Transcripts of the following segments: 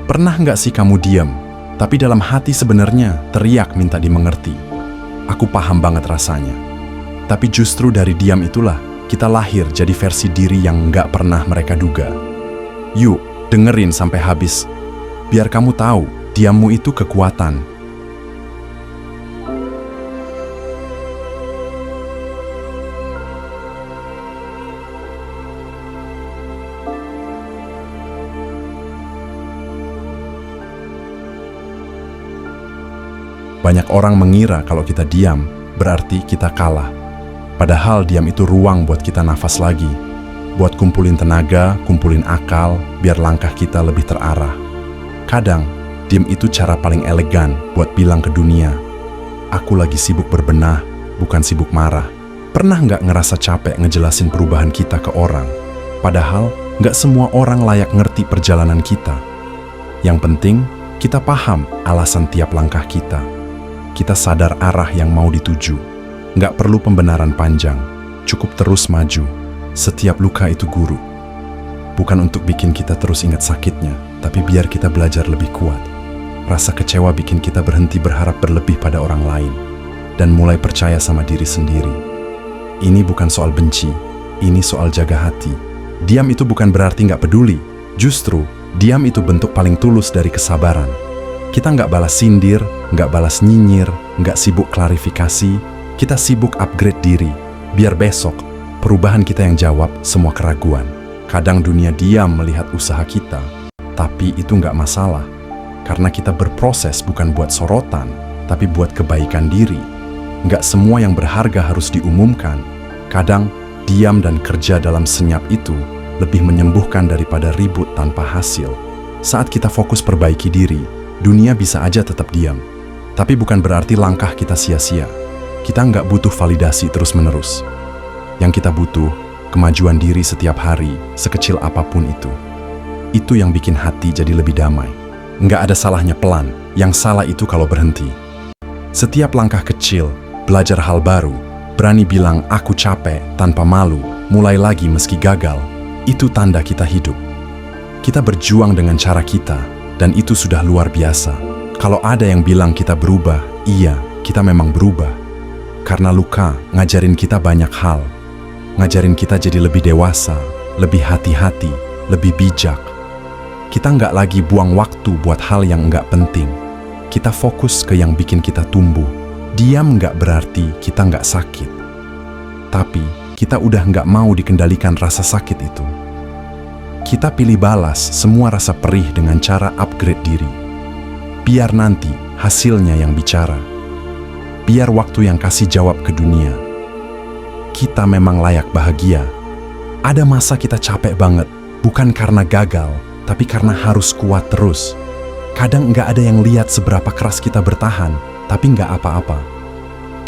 Pernah nggak sih kamu diam, tapi dalam hati sebenarnya teriak minta dimengerti? Aku paham banget rasanya. Tapi justru dari diam itulah kita lahir jadi versi diri yang nggak pernah mereka duga. Yuk, dengerin sampai habis. Biar kamu tahu, diammu itu kekuatan. Banyak orang mengira kalau kita diam, berarti kita kalah. Padahal diam itu ruang buat kita nafas lagi, buat kumpulin tenaga, kumpulin akal, biar langkah kita lebih terarah. Kadang, diam itu cara paling elegan buat bilang ke dunia, aku lagi sibuk berbenah, bukan sibuk marah. Pernah nggak ngerasa capek ngejelasin perubahan kita ke orang? Padahal, nggak semua orang layak ngerti perjalanan kita. Yang penting, kita paham alasan tiap langkah kita. Kita sadar arah yang mau dituju. Nggak perlu pembenaran panjang, cukup terus maju. Setiap luka itu guru. Bukan untuk bikin kita terus ingat sakitnya, tapi biar kita belajar lebih kuat. Rasa kecewa bikin kita berhenti berharap berlebih pada orang lain, dan mulai percaya sama diri sendiri. Ini bukan soal benci, ini soal jaga hati. Diam itu bukan berarti nggak peduli. Justru, diam itu bentuk paling tulus dari kesabaran. Kita nggak balas sindir, nggak balas nyinyir, nggak sibuk klarifikasi. Kita sibuk upgrade diri, biar besok perubahan kita yang jawab semua keraguan. Kadang dunia diam melihat usaha kita, tapi itu nggak masalah. Karena kita berproses bukan buat sorotan, tapi buat kebaikan diri. Nggak semua yang berharga harus diumumkan. Kadang, diam dan kerja dalam senyap itu lebih menyembuhkan daripada ribut tanpa hasil. Saat kita fokus perbaiki diri, dunia bisa aja tetap diam. Tapi bukan berarti langkah kita sia-sia. Kita nggak butuh validasi terus-menerus. Yang kita butuh, kemajuan diri setiap hari, sekecil apapun itu. Itu yang bikin hati jadi lebih damai. Nggak ada salahnya pelan, yang salah itu kalau berhenti. Setiap langkah kecil, belajar hal baru, berani bilang aku capek tanpa malu, mulai lagi meski gagal, itu tanda kita hidup. Kita berjuang dengan cara kita, dan itu sudah luar biasa. Kalau ada yang bilang kita berubah, iya, kita memang berubah. Karena luka ngajarin kita banyak hal. Ngajarin kita jadi lebih dewasa, lebih hati-hati, lebih bijak. Kita nggak lagi buang waktu buat hal yang nggak penting. Kita fokus ke yang bikin kita tumbuh. Diam nggak berarti kita nggak sakit. Tapi kita udah nggak mau dikendalikan rasa sakit itu. Kita pilih balas semua rasa perih dengan cara upgrade diri. Biar nanti hasilnya yang bicara. Biar waktu yang kasih jawab ke dunia. Kita memang layak bahagia. Ada masa kita capek banget, bukan karena gagal, tapi karena harus kuat terus. Kadang nggak ada yang lihat seberapa keras kita bertahan, tapi nggak apa-apa.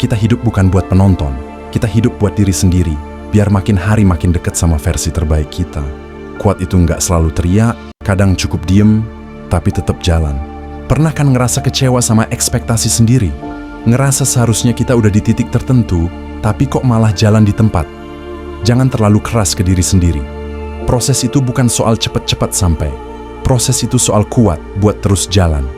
Kita hidup bukan buat penonton, kita hidup buat diri sendiri, biar makin hari makin dekat sama versi terbaik kita. Kuat itu nggak selalu teriak, kadang cukup diem, tapi tetap jalan. Pernah kan ngerasa kecewa sama ekspektasi sendiri? Ngerasa seharusnya kita udah di titik tertentu, tapi kok malah jalan di tempat? Jangan terlalu keras ke diri sendiri. Proses itu bukan soal cepet-cepet sampai. Proses itu soal kuat buat terus jalan.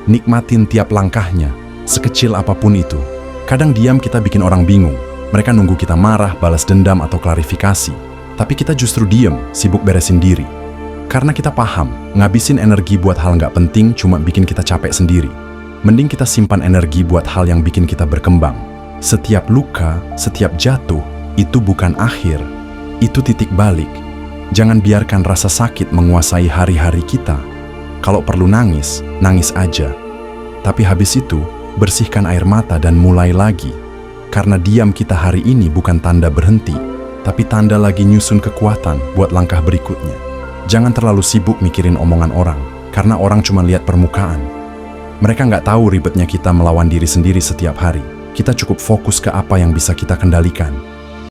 Nikmatin tiap langkahnya, sekecil apapun itu. Kadang diam kita bikin orang bingung. Mereka nunggu kita marah, balas dendam, atau klarifikasi. Tapi kita justru diem, sibuk beresin diri. Karena kita paham, ngabisin energi buat hal nggak penting cuma bikin kita capek sendiri. Mending kita simpan energi buat hal yang bikin kita berkembang. Setiap luka, setiap jatuh, itu bukan akhir. Itu titik balik. Jangan biarkan rasa sakit menguasai hari-hari kita. Kalau perlu nangis, nangis aja. Tapi habis itu, bersihkan air mata dan mulai lagi. Karena diam kita hari ini bukan tanda berhenti, tapi tanda lagi nyusun kekuatan buat langkah berikutnya. Jangan terlalu sibuk mikirin omongan orang, karena orang cuma lihat permukaan. Mereka nggak tahu ribetnya kita melawan diri sendiri setiap hari. Kita cukup fokus ke apa yang bisa kita kendalikan.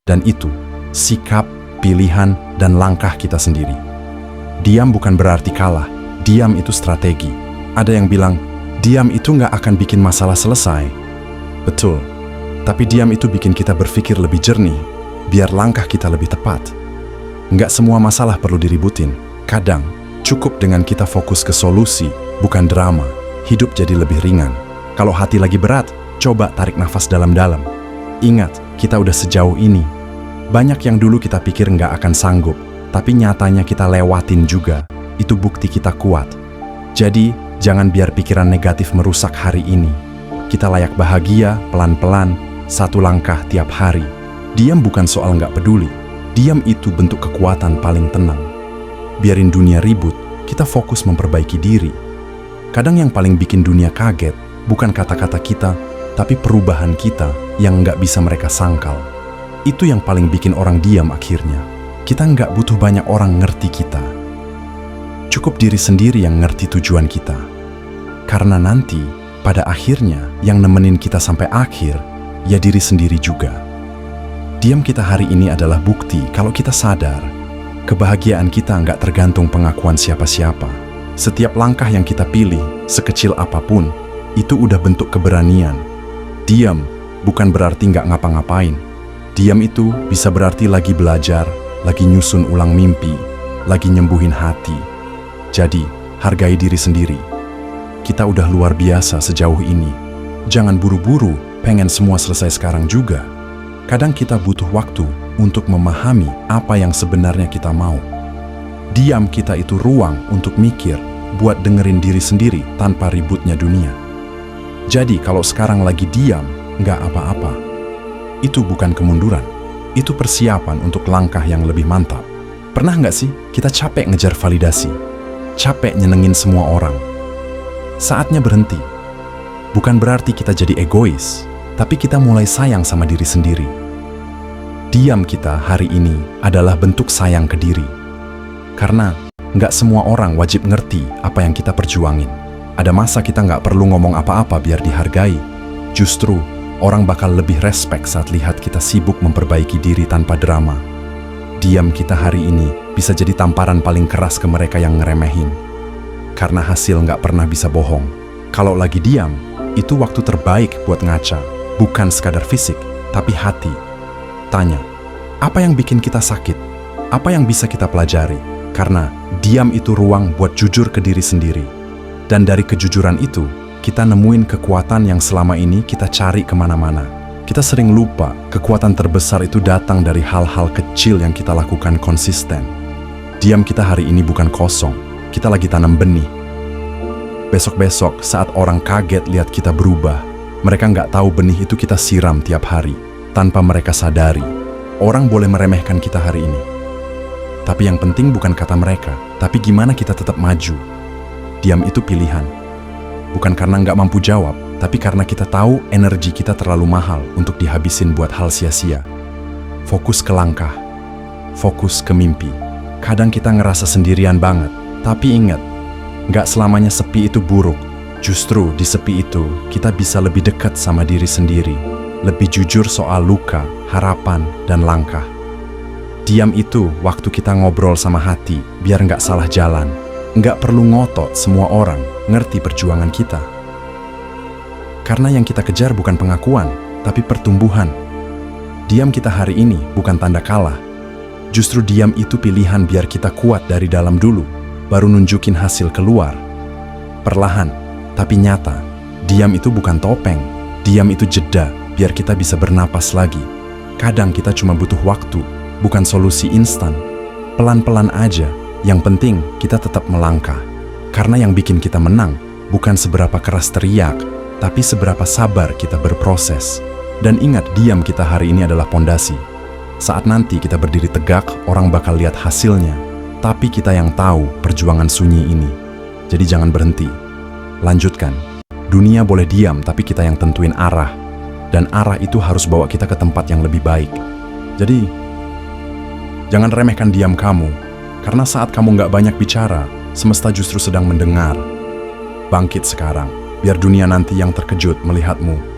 Dan itu, sikap, pilihan, dan langkah kita sendiri. Diam bukan berarti kalah, diam itu strategi. Ada yang bilang, diam itu nggak akan bikin masalah selesai. Betul, tapi diam itu bikin kita berpikir lebih jernih, biar langkah kita lebih tepat. Nggak semua masalah perlu diributin. Kadang, Cukup dengan kita fokus ke solusi, bukan drama. Hidup jadi lebih ringan. Kalau hati lagi berat, coba tarik nafas dalam-dalam. Ingat, kita udah sejauh ini. Banyak yang dulu kita pikir nggak akan sanggup, tapi nyatanya kita lewatin juga. Itu bukti kita kuat. Jadi, jangan biar pikiran negatif merusak hari ini. Kita layak bahagia, pelan-pelan, satu langkah tiap hari. Diam bukan soal nggak peduli. Diam itu bentuk kekuatan paling tenang. Biarin dunia ribut, kita fokus memperbaiki diri. Kadang yang paling bikin dunia kaget, bukan kata-kata kita, tapi perubahan kita yang nggak bisa mereka sangkal. Itu yang paling bikin orang diam akhirnya. Kita nggak butuh banyak orang ngerti kita. Cukup diri sendiri yang ngerti tujuan kita. Karena nanti, pada akhirnya, yang nemenin kita sampai akhir, ya diri sendiri juga. Diam kita hari ini adalah bukti kalau kita sadar, kebahagiaan kita nggak tergantung pengakuan siapa-siapa. Setiap langkah yang kita pilih, sekecil apapun, itu udah bentuk keberanian. Diam bukan berarti nggak ngapa-ngapain. Diam itu bisa berarti lagi belajar, lagi nyusun ulang mimpi, lagi nyembuhin hati. Jadi, hargai diri sendiri. Kita udah luar biasa sejauh ini. Jangan buru-buru pengen semua selesai sekarang juga. Kadang kita butuh waktu untuk memahami apa yang sebenarnya kita mau. Diam kita itu ruang untuk mikir, buat dengerin diri sendiri tanpa ributnya dunia. Jadi kalau sekarang lagi diam, nggak apa-apa. Itu bukan kemunduran. Itu persiapan untuk langkah yang lebih mantap. Pernah nggak sih kita capek ngejar validasi? Capek nyenengin semua orang? Saatnya berhenti. Bukan berarti kita jadi egois, tapi kita mulai sayang sama diri sendiri. Diam kita hari ini adalah bentuk sayang ke diri. Karena nggak semua orang wajib ngerti apa yang kita perjuangin. Ada masa kita nggak perlu ngomong apa-apa biar dihargai. Justru, orang bakal lebih respek saat lihat kita sibuk memperbaiki diri tanpa drama. Diam kita hari ini bisa jadi tamparan paling keras ke mereka yang ngeremehin. Karena hasil nggak pernah bisa bohong. Kalau lagi diam, itu waktu terbaik buat ngaca. Bukan sekadar fisik, tapi hati. Tanya, apa yang bikin kita sakit? Apa yang bisa kita pelajari? Karena diam itu ruang buat jujur ke diri sendiri. Dan dari kejujuran itu, kita nemuin kekuatan yang selama ini kita cari kemana-mana. Kita sering lupa kekuatan terbesar itu datang dari hal-hal kecil yang kita lakukan konsisten. Diam kita hari ini bukan kosong, kita lagi tanam benih. Besok-besok saat orang kaget lihat kita berubah, mereka nggak tahu benih itu kita siram tiap hari, tanpa mereka sadari. Orang boleh meremehkan kita hari ini. Tapi yang penting bukan kata mereka, tapi gimana kita tetap maju. Diam itu pilihan. Bukan karena nggak mampu jawab, tapi karena kita tahu energi kita terlalu mahal untuk dihabisin buat hal sia-sia. Fokus ke langkah. Fokus ke mimpi. Kadang kita ngerasa sendirian banget, tapi ingat, nggak selamanya sepi itu buruk. Justru di sepi itu, kita bisa lebih dekat sama diri sendiri, lebih jujur soal luka, harapan, dan langkah. Diam itu waktu kita ngobrol sama hati, biar nggak salah jalan. Nggak perlu ngotot semua orang ngerti perjuangan kita. Karena yang kita kejar bukan pengakuan, tapi pertumbuhan. Diam kita hari ini bukan tanda kalah. Justru diam itu pilihan biar kita kuat dari dalam dulu, baru nunjukin hasil keluar. Perlahan, tapi nyata, diam itu bukan topeng. Diam itu jeda, biar kita bisa bernapas lagi. Kadang kita cuma butuh waktu, bukan solusi instan. Pelan-pelan aja, yang penting kita tetap melangkah. Karena yang bikin kita menang, bukan seberapa keras teriak, tapi seberapa sabar kita berproses. Dan ingat, diam kita hari ini adalah pondasi. Saat nanti kita berdiri tegak, orang bakal lihat hasilnya. Tapi kita yang tahu perjuangan sunyi ini. Jadi jangan berhenti. Lanjutkan. Dunia boleh diam, tapi kita yang tentuin arah. Dan arah itu harus bawa kita ke tempat yang lebih baik. Jadi, jangan remehkan diam kamu. Karena saat kamu nggak banyak bicara, semesta justru sedang mendengar. Bangkit sekarang, biar dunia nanti yang terkejut melihatmu.